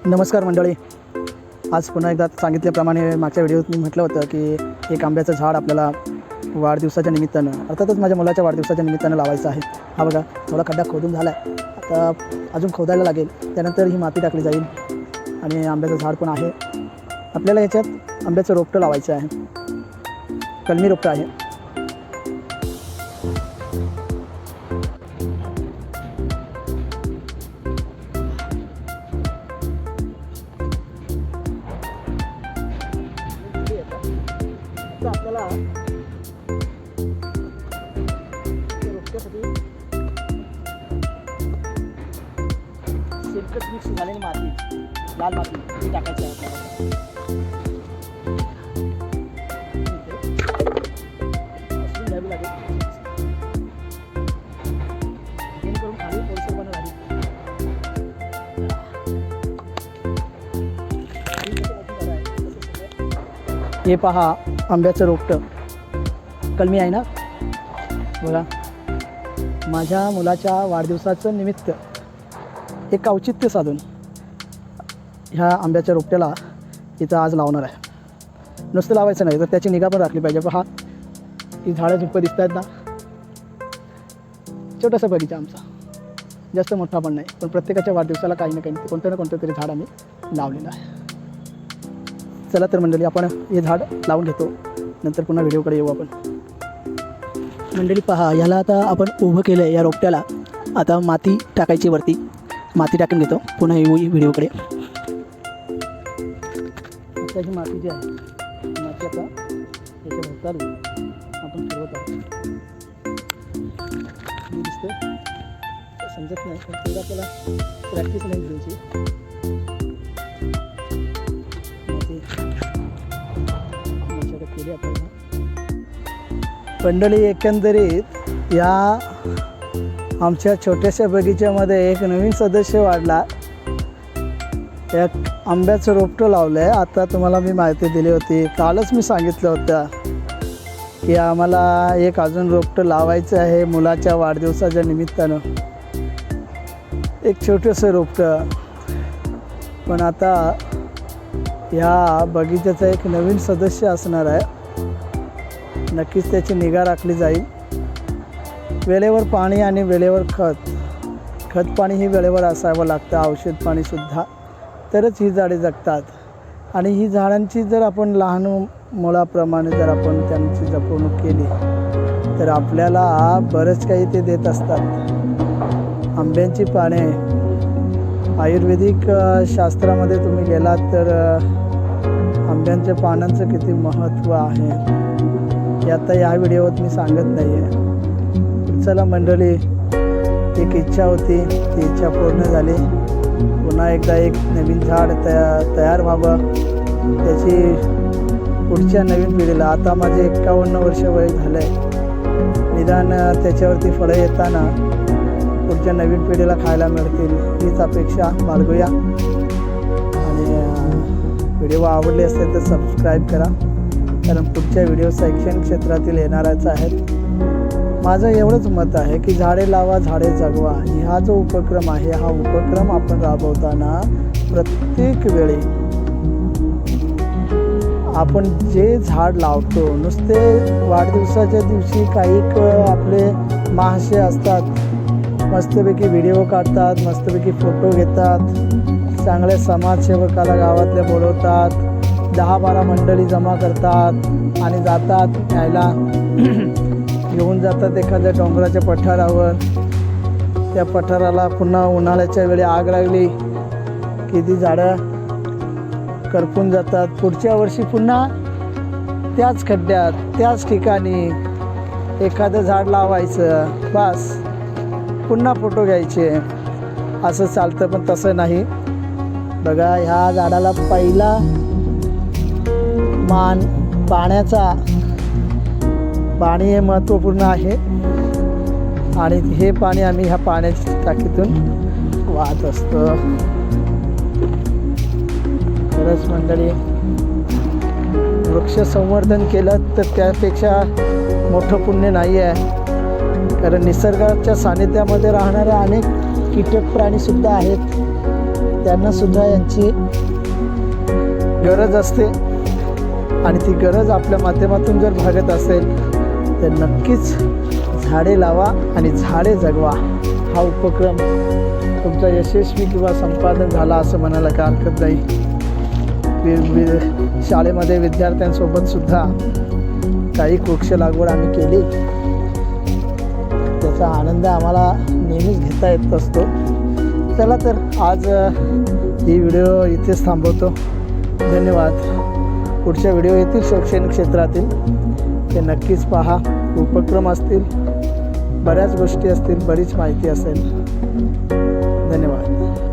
नमस्कार मंडळी, आज पुन्हा एकदा सांगितल्याप्रमाणे मागच्या व्हिडिओत मी म्हटलं होतं की एक आंब्याचं झाड आपल्याला वाढदिवसाच्या निमित्तानं, अर्थातच माझ्या मुलाच्या वाढदिवसाच्या निमित्तानं लावायचं आहे. हा बघा, थोडा खड्डा खोदून झाला आहे, आता अजून खोदायला लागेल, त्यानंतर ही माती टाकली जाईल आणि आंब्याचं झाड पण आहे. आपल्याला याच्यात आंब्याचं रोपटं लावायचं आहे, कलमी रोपटं आहे. आपल्याला रोपट्यासाठी शेणखत मिक्स झालेली माती, लाल माती ती टाकायची आहे आपल्याला. घ्यावी लागेल जेणेकरून खाली पोलसरपणा राहील. हे पहा, आंब्याचं रोपटं कलमी आहे ना बघा. माझ्या मुलाच्या वाढदिवसाचं निमित्त एक औचित्य साधून ह्या आंब्याच्या रोपट्याला इथं आज लावणार आहे. नुसतं लावायचं नाही तर त्याची निगा पण राखली पाहिजे. पहा, ही झाडं झुडपं दिसत आहेत ना, छोटासा बगीचा आमचा, जास्त मोठा पण नाही, पण प्रत्येकाच्या वाढदिवसाला काही ना काही कोणतं ना कोणतं तरी झाड आम्ही लावलेलं आहे. चला तर मंडळी, आपण हे झाड लावून घेतो, नंतर पुन्हा व्हिडिओकडे येऊ आपण. मंडळी पहा, याला आता आपण उभं केलं आहे या रोपट्याला. आता माती टाकायची, वरती माती टाकून घेतो, पुन्हा येऊ व्हिडिओकडे. आता ही माती जी आहे, माती आता याच्या भोवताली आपण फिरवत आहोत. दिसते समजत नाही, पण तेवढं आपल्याला प्रॅक्टिस नाही घ्यायची. मंडळी, एकंदरीत या आमच्या छोट्याशा बगीच्यामध्ये एक नवीन सदस्य वाढला. एक आंब्याचं रोपटं लावलं आहे. आता तुम्हाला मी माहिती दिली होती, कालच मी सांगितलं होतं की आम्हाला एक अजून रोपटं लावायचं आहे मुलाच्या वाढदिवसाच्या निमित्तानं, एक छोटंसं रोपटं. पण आता ह्या बगीच्याचा एक नवीन सदस्य असणार आहे, नक्कीच त्याची निगा राखली जाईल. वेळेवर पाणी आणि वेळेवर खत पाणी ही वेळेवर असावं लागतं, औषध पाणीसुद्धा, तरच ही झाडे जगतात. आणि ही झाडांची जर आपण लहान मुलाप्रमाणे जर आपण त्यांची जपणूक केली तर आपल्याला बरंच काही ते देत असतात. आंब्यांची पाने, आयुर्वेदिक शास्त्रामध्ये तुम्ही गेलात तर आंब्यांच्या पानांचं किती महत्त्व आहे हे आता या व्हिडिओत मी सांगत नाही आहे. चला मंडळी, एक इच्छा होती, ती इच्छा पूर्ण झाली. पुन्हा एकदा एक नवीन झाड तयार व्हावं त्याची पुढच्या नवीन पिढीला. आता माझे 51 वर्ष वय झालं आहे, निदान त्याच्यावरती फळं येताना पुढच्या नवीन पिढीला खायला मिळतील हीच अपेक्षा बाळगूया. आणि व्हिडिओ आवडले असेल तर सबस्क्राईब करा, कारण पुढच्या व्हिडिओ शैक्षणिक क्षेत्रातील येणारच आहेत. माझं एवढंच मत आहे की झाडे लावा, झाडे जगवा. हा जो उपक्रम आहे, हा उपक्रम आपण राबवताना प्रत्येक वेळी आपण जे झाड लावतो, नुसते वाढदिवसाच्या दिवशी काही आपले महाशय असतात, मस्तपैकी व्हिडिओ काढतात, मस्तपैकी फोटो घेतात, चांगल्या समाजसेवकाला गावातल्या बोलवतात, 10-12 मंडळी जमा करतात आणि जातात न्यायला, घेऊन जातात एखाद्या डोंगराच्या पठारावर. त्या पठाराला पुन्हा उन्हाळ्याच्या वेळी आग लागली की ती झाडं करपून जातात. पुढच्या वर्षी पुन्हा त्याच खड्ड्यात, त्याच ठिकाणी एखादं झाड लावायचं, बस पुन्हा फोटो घ्यायचे, असं चालतं. पण तसं नाही बघा. ह्या झाडाला पहिला मान पाण्याचा, पाणी हे महत्त्वपूर्ण आहे आणि हे पाणी आम्ही ह्या पाण्याच्या टाकीतून वाहत असतो. खरंच मंडळी, वृक्ष संवर्धन केलं तर त्यापेक्षा मोठं पुण्य नाही आहे. कारण निसर्गाच्या सानिध्यामध्ये राहणारे अनेक कीटक प्राणीसुद्धा आहेत. त्यांनासुद्धा यांची गरज असते आणि ती गरज आपल्या माध्यमातून जर भागत असेल तर नक्कीच झाडे लावा आणि झाडे जगवा हा उपक्रम तुमचा यशस्वी किंवा संपादन झाला असं म्हणायला काय हरकत नाही. शाळेमध्ये विद्यार्थ्यांसोबतसुद्धा काही वृक्ष लागवड आम्ही केली. त्याचा आनंद आम्हाला नेहमीच घेता येत असतो. चला तर आज ही व्हिडिओ इथेच थांबवतो. धन्यवाद. पुढच्या व्हिडिओ येतील शैक्षणिक क्षेत्रातील ते नक्कीच पहा. उपक्रम असतील, बऱ्याच गोष्टी असतील, बरीच माहिती असेल. धन्यवाद.